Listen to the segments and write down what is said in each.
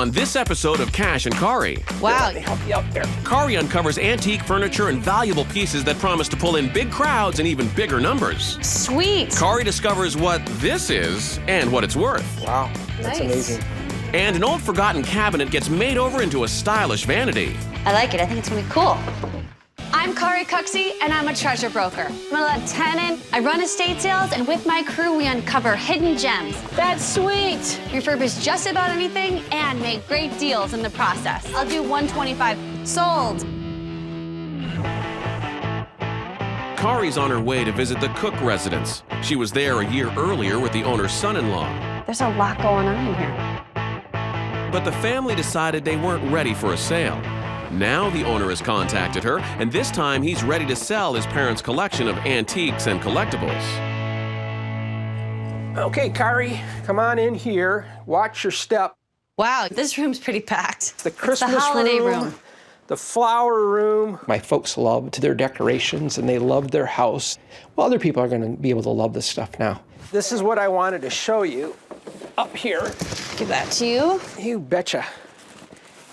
On this episode of Cash and Cari. Wow. Let me help you out there. Cari uncovers antique furniture and valuable pieces that promise to pull in big crowds and even bigger numbers. Sweet. Cari discovers what this is and what it's worth. Wow, that's amazing. And an old forgotten cabinet gets made over into a stylish vanity. I like it. I think it's gonna be cool. I'm Cari Cucksey, and I'm a treasure broker. I'm a lieutenant. I run estate sales, and with my crew, we uncover hidden gems. That's sweet. Refurbish just about anything and make great deals in the process. I'll do $125. Sold. Cari's on her way to visit the Cook residence. She was there a year earlier with the owner's son-in-law. There's a lot going on in here. But the family decided they weren't ready for a sale. Now the owner has contacted her, and this time he's ready to sell his parents' collection of antiques and collectibles. Okay, Cari, come on in here. Watch your step. Wow, this room's pretty packed. The Christmas it's the holiday room. The flower room. My folks loved their decorations and they loved their house. Well, other people are going to be able to love this stuff now. This is what I wanted to show you up here. Give that to you. You betcha.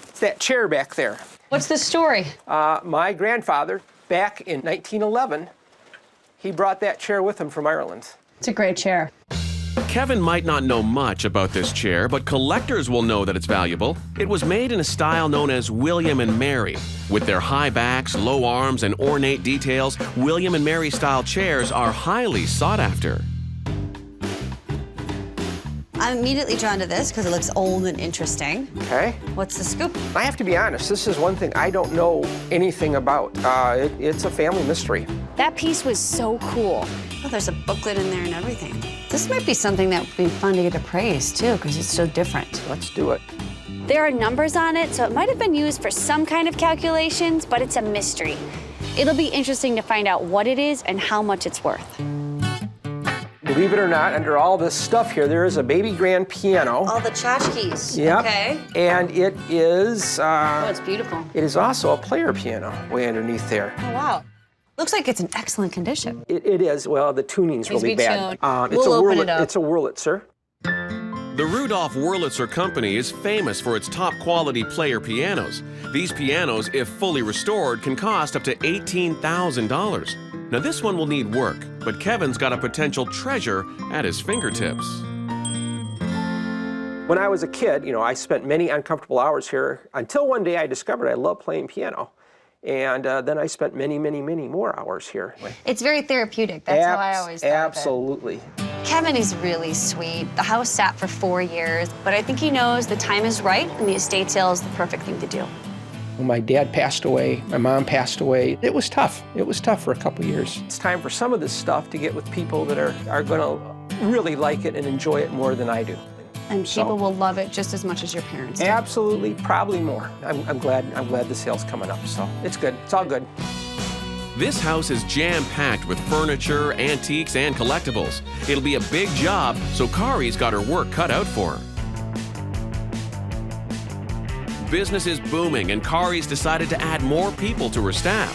It's that chair back there. What's the story? My grandfather, back in 1911, he brought that chair with him from Ireland. It's a great chair. Kevin might not know much about this chair, but collectors will know that it's valuable. It was made in a style known as William and Mary. With their high backs, low arms, and ornate details, William and Mary style chairs are highly sought after. I'm immediately drawn to this because it looks old and interesting. Okay. What's the scoop? I have to be honest, this is one thing I don't know anything about. It's a family mystery. That piece was so cool. Oh, there's a booklet in there and everything. This might be something that would be fun to get appraised too, because it's so different. Let's do it. There are numbers on it, so it might have been used for some kind of calculations, but it's a mystery. It'll be interesting to find out what it is and how much it's worth. Believe it or not, under all this stuff here, there is a baby grand piano. All the tchotchkes. Yep. Okay. And it is... Oh, it's beautiful. It is also a player piano way underneath there. Oh, wow. Looks like it's in excellent condition. It is. Well, the tuning's really bad. We'll open it up. It's a Wurlitzer. The Rudolf Wurlitzer Company is famous for its top-quality player pianos. These pianos, if fully restored, can cost up to $18,000. Now, this one will need work, but Kevin's got a potential treasure at his fingertips. When I was a kid, I spent many uncomfortable hours here until one day I discovered I love playing piano. And then I spent many, many, many more hours here. It's very therapeutic. That's how I always thought Absolutely. of it. Kevin is really sweet. The house sat for 4 years, but I think he knows the time is right and the estate sale is the perfect thing to do. When my dad passed away, my mom passed away. It was tough. It was tough for a couple years. It's time for some of this stuff to get with people that are going to really like it and enjoy it more than I do. And people will love it just as much as your parents do. Absolutely, probably more. I'm glad the sale's coming up, so it's good. It's all good. This house is jam-packed with furniture, antiques, and collectibles. It'll be a big job, so Cari's got her work cut out for her. Business is booming, and Cari's decided to add more people to her staff.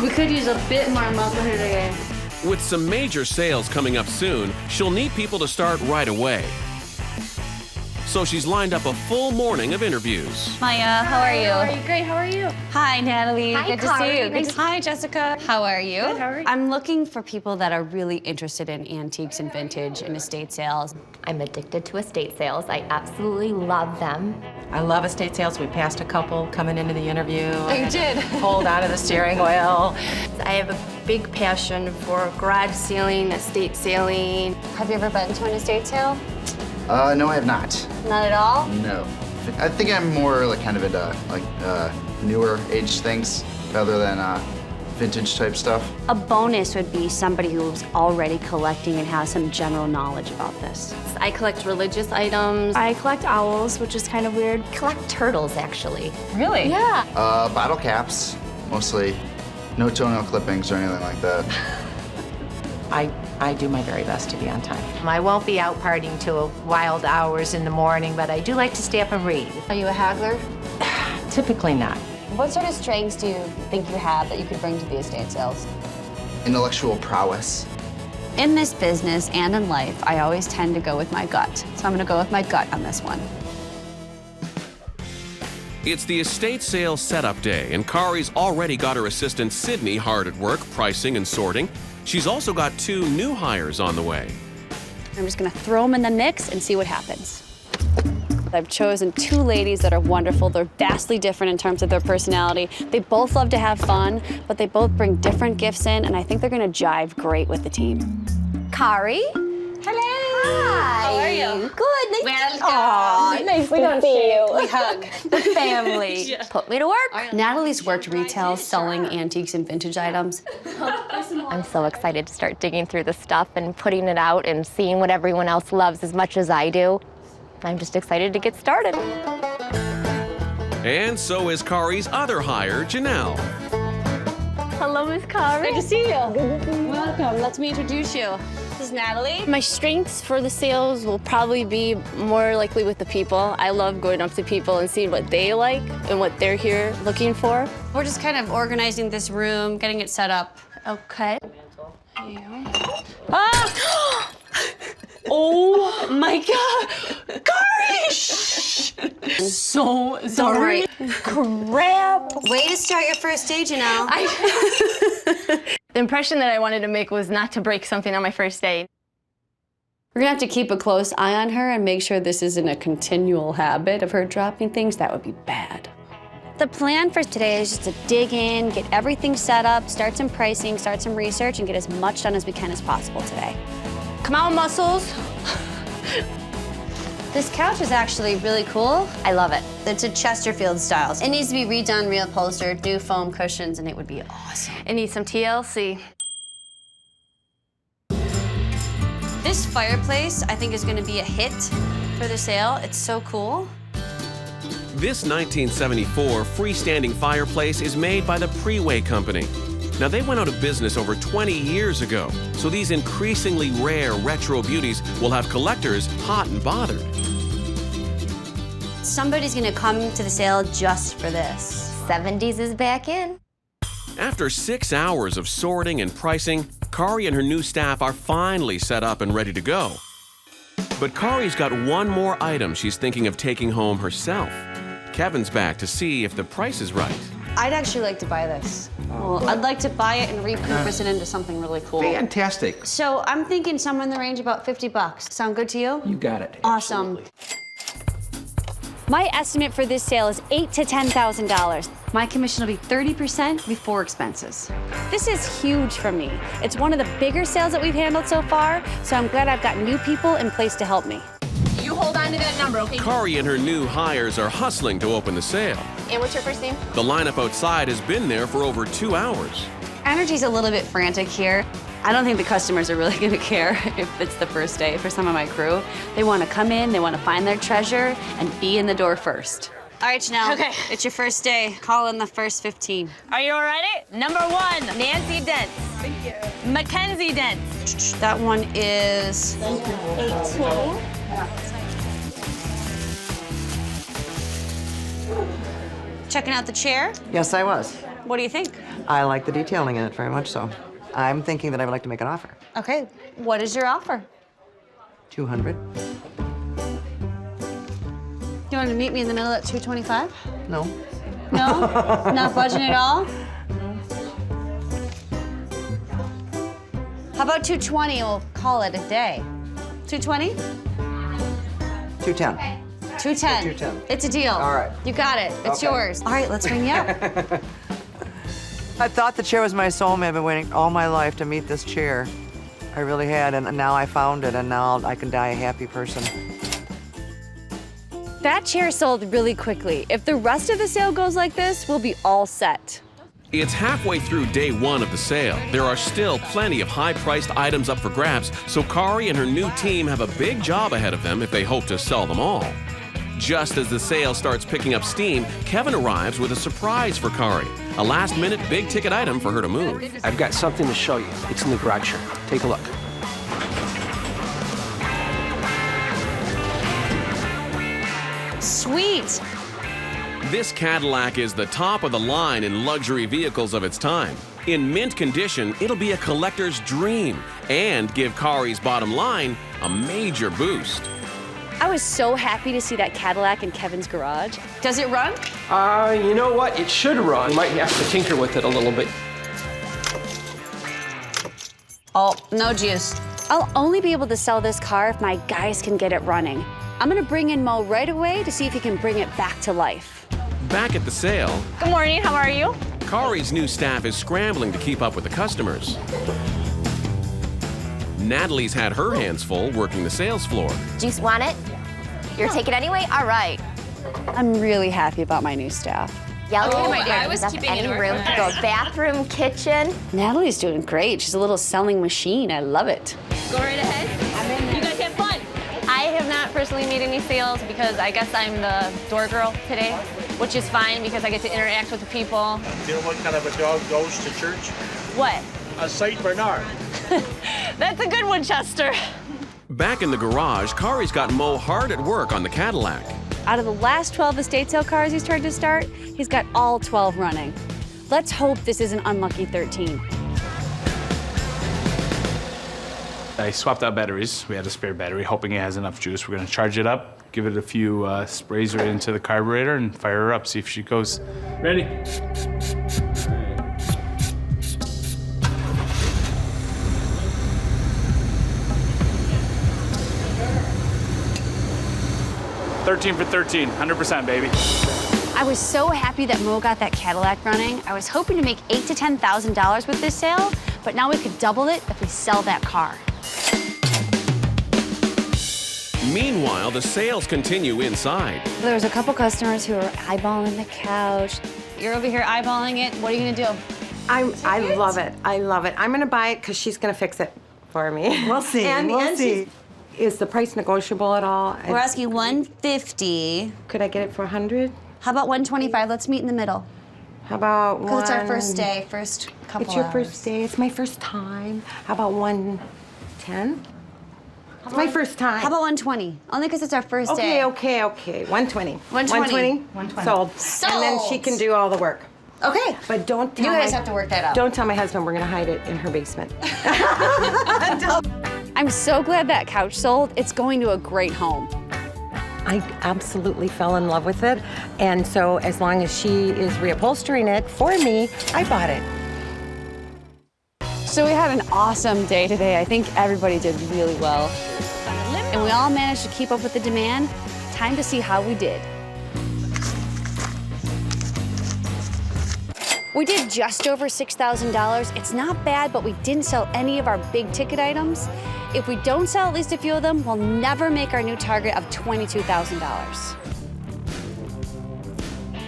We could use a bit more muscle here today. With some major sales coming up soon, she'll need people to start right away. So she's lined up a full morning of interviews. Maya, how are you? How are you? Great, how are you? Hi, Natalie. Hi, Good to Cari. see you. Nice to- Hi, Jessica. How are you? Good, how are you? I'm looking for people that are really interested in antiques and vintage and estate sales. I'm addicted to estate sales. I absolutely love them. I love estate sales. We passed a couple coming into the interview. You did. Pulled out of the steering wheel. I have a big passion for garage sailing, estate sailing. Have you ever been to an estate sale? No, I have not. Not at all? No. I think I'm more like kind of into newer age things rather than vintage type stuff. A bonus would be somebody who's already collecting and has some general knowledge about this. I collect religious items. I collect owls, which is kind of weird. I collect turtles, actually. Really? Yeah. Bottle caps, mostly. No toenail clippings or anything like that. I do my very best to be on time. I won't be out partying till wild hours in the morning, but I do like to stay up and read. Are you a haggler? Typically not. What sort of strengths do you think you have that you could bring to the estate sales? Intellectual prowess. In this business and in life, I always tend to go with my gut. So I'm gonna go with my gut on this one. It's the estate sale setup day, and Cari's already got her assistant Sydney hard at work pricing and sorting. She's also got 2 new hires on the way. I'm just gonna throw them in the mix and see what happens. I've chosen 2 ladies that are wonderful. They're vastly different in terms of their personality. They both love to have fun, but they both bring different gifts in, and I think they're gonna jive great with the team. Cari? Hello. Hi. How are you? Good. Nice to Aw, nice to see you. We hug. The family. Yeah. Put me to work. Natalie's worked retail, selling antiques and vintage items. I'm so excited to start digging through the stuff and putting it out and seeing what everyone else loves as much as I do. I'm just excited to get started. And so is Cari's other hire, Janelle. Hello, Miss Cari. Good to see you. Good to see you. Welcome. Let me introduce you. This is Natalie. My strengths for the sales will probably be more likely with the people. I love going up to people and seeing what they like and what they're here looking for. We're just kind of organizing this room, getting it set up. Okay. Ah! Oh my God! Cari! So sorry. Crap. Way to start your first day, Janelle. The impression that I wanted to make was not to break something on my first day. We're gonna have to keep a close eye on her and make sure this isn't a continual habit of her dropping things. That would be bad. The plan for today is just to dig in, get everything set up, start some pricing, start some research, and get as much done as we can as possible today. Come on, muscles. This couch is actually really cool. I love it. It's a Chesterfield style. It needs to be redone, reupholstered, new foam cushions, and it would be awesome. It needs some TLC. This fireplace, I think, is gonna be a hit for the sale. It's so cool. This 1974 freestanding fireplace is made by the Preway Company. Now, they went out of business over 20 years ago, so these increasingly rare retro beauties will have collectors hot and bothered. Somebody's gonna come to the sale just for this. 70s is back in. After 6 hours of sorting and pricing, Cari and her new staff are finally set up and ready to go. But Cari's got one more item she's thinking of taking home herself. Kevin's back to see if the price is right. I'd actually like to buy this. Well, I'd like to buy it and repurpose it into something really cool. Fantastic. So I'm thinking somewhere in the range of about 50 bucks. Sound good to you? You got it. Awesome. My estimate for this sale is $8,000 to $10,000. My commission will be 30% before expenses. This is huge for me. It's one of the bigger sales that we've handled so far, so I'm glad I've got new people in place to help me. You hold on to that number, okay? Cari and her new hires are hustling to open the sale. And what's your first name? The lineup outside has been there for over 2 hours. Energy's a little bit frantic here. I don't think the customers are really gonna care if it's the first day for some of my crew. They wanna come in, they wanna find their treasure, and be in the door first. All right, Janelle. Okay. It's your first day. Call in the first 15. Are you all ready? Number 1, Nancy Dent. Thank you. Mackenzie Dent. That one is 18. Checking out the chair. Yes, I was. What do you think? I like the detailing in it very much so. I'm thinking that I would like to make an offer. Okay, what is your offer? 200? You want to meet me in the middle at 225? No. No? Not budging at all? How about 220? We'll call it a day. 220? 210. 210. 210. It's a deal. All right. You got it. It's Okay. yours. All right, let's ring you up. I thought the chair was my soulmate. I've been waiting all my life to meet this chair. I really had, and now I found it, and now I can die a happy person. That chair sold really quickly. If the rest of the sale goes like this, we'll be all set. It's halfway through day 1 of the sale. There are still plenty of high-priced items up for grabs, so Cari and her new team have a big job ahead of them if they hope to sell them all. Just as the sale starts picking up steam, Kevin arrives with a surprise for Cari, a last-minute big-ticket item for her to move. I've got something to show you. It's in the garage here. Take a look. Sweet. This Cadillac is the top of the line in luxury vehicles of its time. In mint condition, it'll be a collector's dream and give Cari's bottom line a major boost. I was so happy to see that Cadillac in Kevin's garage. Does it run? You know what? It should run. You might have to tinker with it a little bit. Oh, no juice. I'll only be able to sell this car if my guys can get it running. I'm gonna bring in Mo right away to see if he can bring it back to life. Back at the sale, Good morning, how are you? Cari's new staff is scrambling to keep up with the customers. Natalie's had her hands full working the sales floor. Do you want it? You're taking it anyway? All right. I'm really happy about my new staff. Yeah, look Oh, at my dear. I was Does keeping any it room to go? Bathroom, kitchen. Natalie's doing great. She's a little selling machine. I love it. Go right ahead. You guys have fun. I have not personally made any sales because I guess I'm the door girl today, which is fine because I get to interact with the people. You know what kind of a dog goes to church? What? A Saint Bernard. That's a good one, Chester. Back in the garage, Cari's got Mo hard at work on the Cadillac. Out of the last 12 estate sale cars he's tried to start, he's got all 12 running. Let's hope this is an unlucky 13. I swapped out batteries. We had a spare battery, hoping it has enough juice. We're gonna charge it up, give it a few sprays right into the carburetor and fire her up, see if she goes. Ready? $13 for $13, 100%, baby. I was so happy that Mo got that Cadillac running. I was hoping to make $8,000 to $10,000 with this sale, but now we could double it if we sell that car. Meanwhile, the sales continue inside. There was a couple customers who were eyeballing the couch. You're over here eyeballing it. What are you gonna do? I love it. I love it. I'm gonna buy it because she's gonna fix it for me. We'll see. We'll see. Is the price negotiable at all? We're asking $150. Could I get it for 100? How about $125? Let's meet in the middle. How about Because it's our first day, first couple It's your hours. first day. It's my first time. How about 110? It's my first time. How about 120? Only because it's our first day. Okay. 120. 120. 120. Sold. And then she can do all the work. Okay. But don't tell You guys have to work that out. Don't tell my husband we're gonna hide it in her basement. I'm so glad that couch sold. It's going to a great home. I absolutely fell in love with it. And so as long as she is reupholstering it for me, I bought it. So we had an awesome day today. I think everybody did really well. And we all managed to keep up with the demand. Time to see how we did. We did just over $6,000. It's not bad, but we didn't sell any of our big ticket items. If we don't sell at least a few of them, we'll never make our new target of $22,000.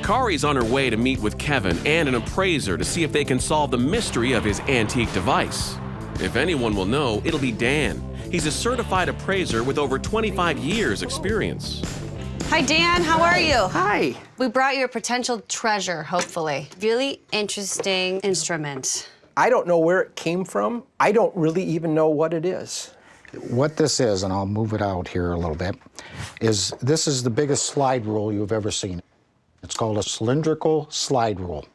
Cari's on her way to meet with Kevin and an appraiser to see if they can solve the mystery of his antique device. If anyone will know, it'll be Dan. He's a certified appraiser with over 25 years' experience. Hi, Dan. How are you? Hi. We brought you a potential treasure, hopefully. Really interesting instrument. I don't know where it came from. I don't really even know what it is. What this is, and I'll move it out here a little bit, is this is the biggest slide rule you've ever seen. It's called a cylindrical slide rule.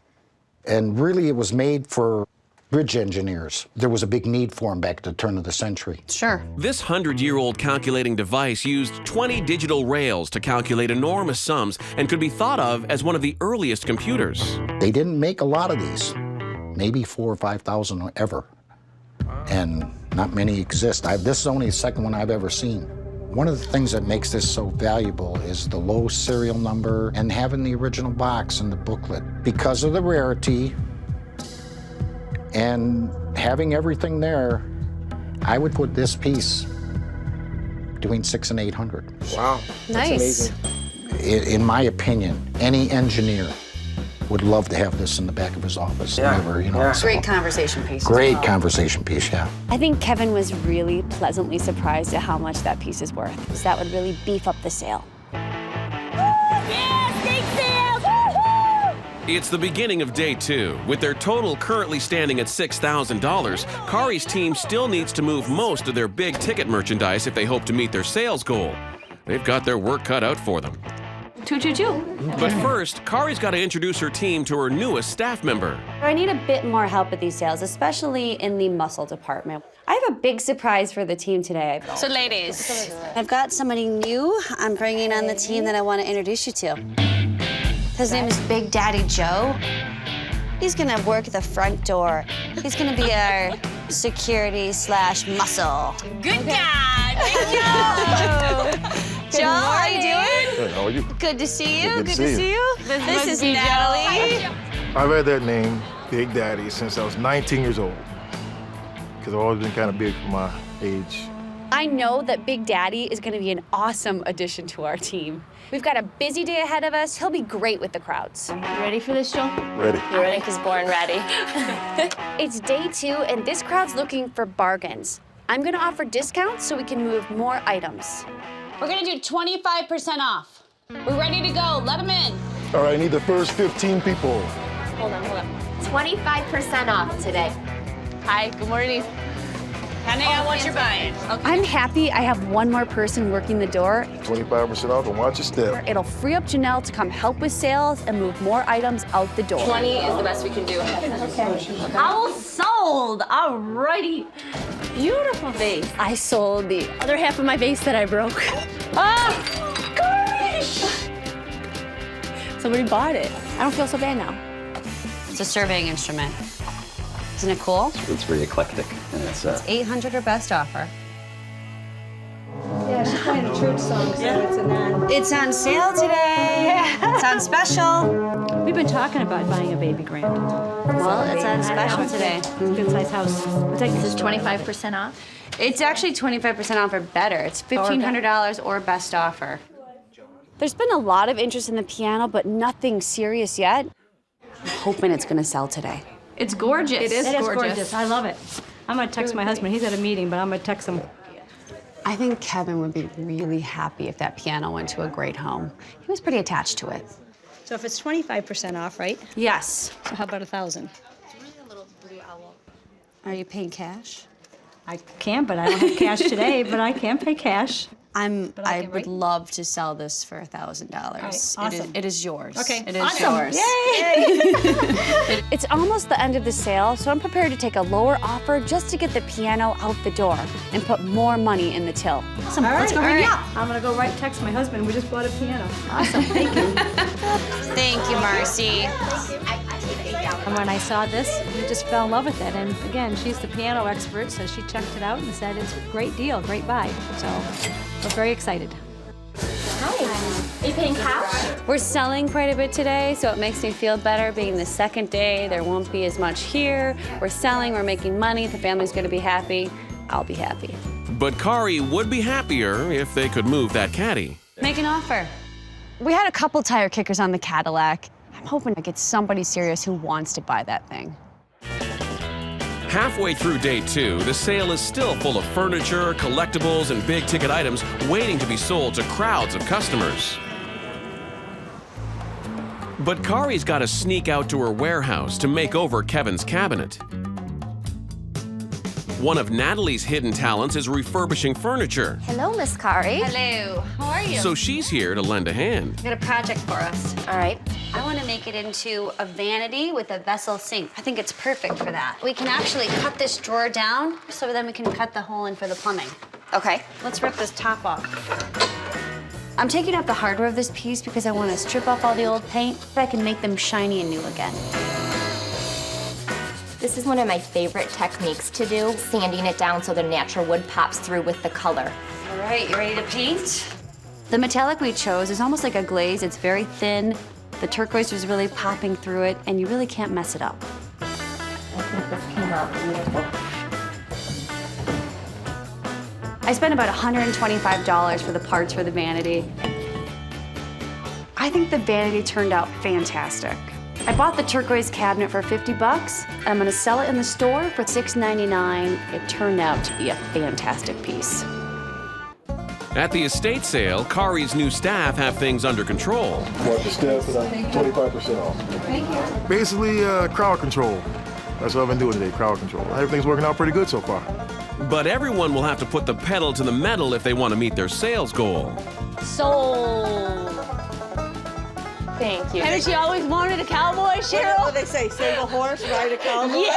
And really it was made for bridge engineers. There was a big need for them back at the turn of the century. Sure. This 100-year-old calculating device used 20 digital rails to calculate enormous sums and could be thought of as one of the earliest computers. They didn't make a lot of these, maybe 4,000 or 5,000 ever. And not many exist. This is only the second one I've ever seen. One of the things that makes this so valuable is the low serial number and having the original box and the booklet. Because of the rarity and having everything there, I would put this piece between $600 and $800. Wow, that's Nice. amazing. In my opinion, any engineer would love to have this in the back of his office. Yeah, Never, you know. yeah. so- Great conversation piece. as Great well. conversation piece, yeah. I think Kevin was really pleasantly surprised at how much that piece is worth. So that would really beef up the sale. It's the beginning of day 2. With their total currently standing at $6,000, Cari's team still needs to move most of their big ticket merchandise if they hope to meet their sales goal. They've got their work cut out for them. Choo-choo-choo. But first, Cari's got to introduce her team to her newest staff member. I need a bit more help with these sales, especially in the muscle department. I have a big surprise for the team today. So ladies, I've got somebody new I'm bringing on the team that I want to introduce you to. His name is Big Daddy Joe. He's gonna work the front door. He's gonna be our security/muscle. Good guy. Thank you. Joe, how you doing? Good, how are you? Good to see you. Good to Good to see you. This is Natalie. I've had that name, Big Daddy, since I was 19 years old. Because I've always been kind of big for my age. I know that Big Daddy is gonna be an awesome addition to our team. We've got a busy day ahead of us. He'll be great with the crowds. You ready for this, Joe? Ready. Eric is born ready. It's day 2, and this crowd's looking for bargains. I'm gonna offer discounts so we can move more items. We're gonna do 25% off. We're ready to go. Let them in. All right, I need the first 15 people. Hold on. 25% off today. Hi, good morning. Depending on what you're buying. I'm happy I have one more person working the door. 25% off and watch your step. It'll free up Janelle to come help with sales and move more items out the door. 20 is the best we can do. Okay. Owl sold. Alrighty. Beautiful vase. I sold the other half of my vase that I broke. Gosh! Somebody bought it. I don't feel so bad now. It's a surveying instrument. Isn't it cool? It's very eclectic. And it's 800 or best offer. Yeah, she's playing a church song, so it's an ad. It's on sale today. Yeah. It's on special. We've been talking about buying a baby grand. Well, it's on special today. It's a good-sized house. This is 25% off? It's actually 25% off or better. It's $1,500 or best offer. There's been a lot of interest in the piano, but nothing serious yet. I'm hoping it's gonna sell today. It's gorgeous. It is gorgeous. I love it. I'm gonna text my husband. He's at a meeting, but I'm gonna text him. I think Kevin would be really happy if that piano went to a great home. He was pretty attached to it. So if it's 25% off, right? Yes. So how about 1,000? Are you paying cash? I can, but I don't have cash today, but I can pay cash. I would love to sell this for $1,000. Awesome. It is yours. Okay. It is Awesome. yours. Yay! It's almost the end of the sale, so I'm prepared to take a lower offer just to get the piano out the door and put more money in the till. Awesome. Let's go right now. I'm gonna go text my husband. We just bought a piano. Awesome. Thank you. Thank you, Marcy. And when I saw this, I just fell in love with it. And again, she's the piano expert, so she checked it out and said it's a great deal, great buy. So we're very excited. Hi. Are you paying cash? We're selling quite a bit today, so it makes me feel better being the second day. There won't be as much here. We're selling, we're making money, the family's gonna be happy. I'll be happy. But Cari would be happier if they could move that caddy. Make an offer. We had a couple tire kickers on the Cadillac. I'm hoping I get somebody serious who wants to buy that thing. Halfway through day 2, the sale is still full of furniture, collectibles, and big-ticket items waiting to be sold to crowds of customers. But Cari's got to sneak out to her warehouse to make over Kevin's cabinet. One of Natalie's hidden talents is refurbishing furniture. Hello, Miss Cari. Hello. How are you? So she's here to lend a hand. I got a project for us. All right. I want to make it into a vanity with a vessel sink. I think it's perfect for that. We can actually cut this drawer down so then we can cut the hole in for the plumbing. Okay. Let's rip this top off. I'm taking out the hardware of this piece because I want to strip off all the old paint so I can make them shiny and new again. This is one of my favorite techniques to do, sanding it down so the natural wood pops through with the color. All right, you ready to paint? The metallic we chose is almost like a glaze. It's very thin. The turquoise was really popping through it, and you really can't mess it up. I think this came out beautiful. I spent about $125 for the parts for the vanity. I think the vanity turned out fantastic. I bought the turquoise cabinet for $50. I'm gonna sell it in the store for $6.99. It turned out to be a fantastic piece. At the estate sale, Cari's new staff have things under control. Watch the step and 25% off. Thank you. Basically, crowd control. That's what I've been doing today, crowd control. Everything's working out pretty good so far. But everyone will have to put the pedal to the metal if they want to meet their sales goal. Sold. Thank you. Haven't she always wanted a cowboy, Cheryl? What do they say? Save a horse, ride a cowboy?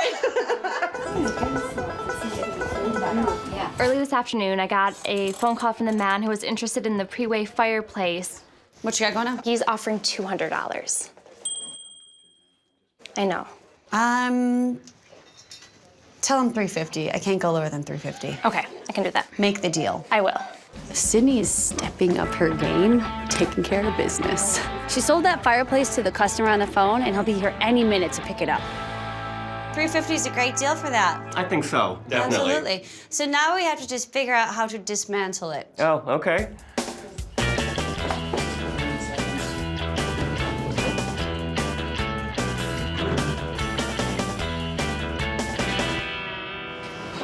Yeah. Early this afternoon, I got a phone call from the man who was interested in the pre-way fireplace. What you got going on? He's offering $200. I know. Tell him $350. I can't go lower than $350. Okay, I can do that. Make the deal. I will. Sydney is stepping up her game, taking care of business. She sold that fireplace to the customer on the phone, and he'll be here any minute to pick it up. $350 is a great deal for that. I think so, definitely. Absolutely. So now we have to just figure out how to dismantle it. Oh, okay.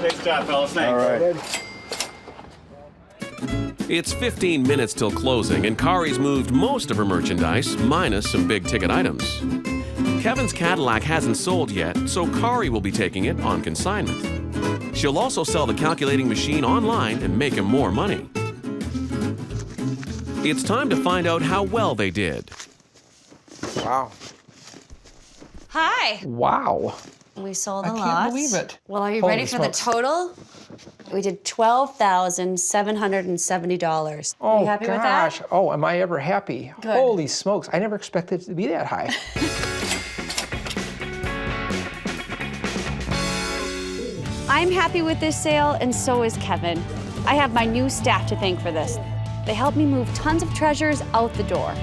Nice job, fellas. Thanks. All right. It's 15 minutes till closing, and Cari's moved most of her merchandise, minus some big-ticket items. Kevin's Cadillac hasn't sold yet, so Cari will be taking it on consignment. She'll also sell the calculating machine online and make him more money. It's time to find out how well they did. Wow. Hi. Wow. We sold a I lot. can't believe it. Well, are you Holy ready for smokes. the total? We did $12,770. Oh, Are you happy with gosh. that? Oh, am I ever happy? Good. Holy smokes. I never expected it to be that high. I'm happy with this sale, and so is Kevin. I have my new staff to thank for this. They helped me move tons of treasures out the door.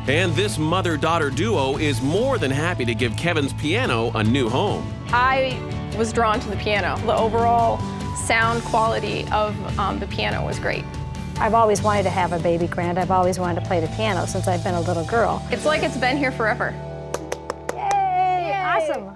And this mother-daughter duo is more than happy to give Kevin's piano a new home. I was drawn to the piano. The overall sound quality of the piano was great. I've always wanted to have a baby grand. I've always wanted to play the piano since I've been a little girl. It's like it's been here forever. Yay! Awesome.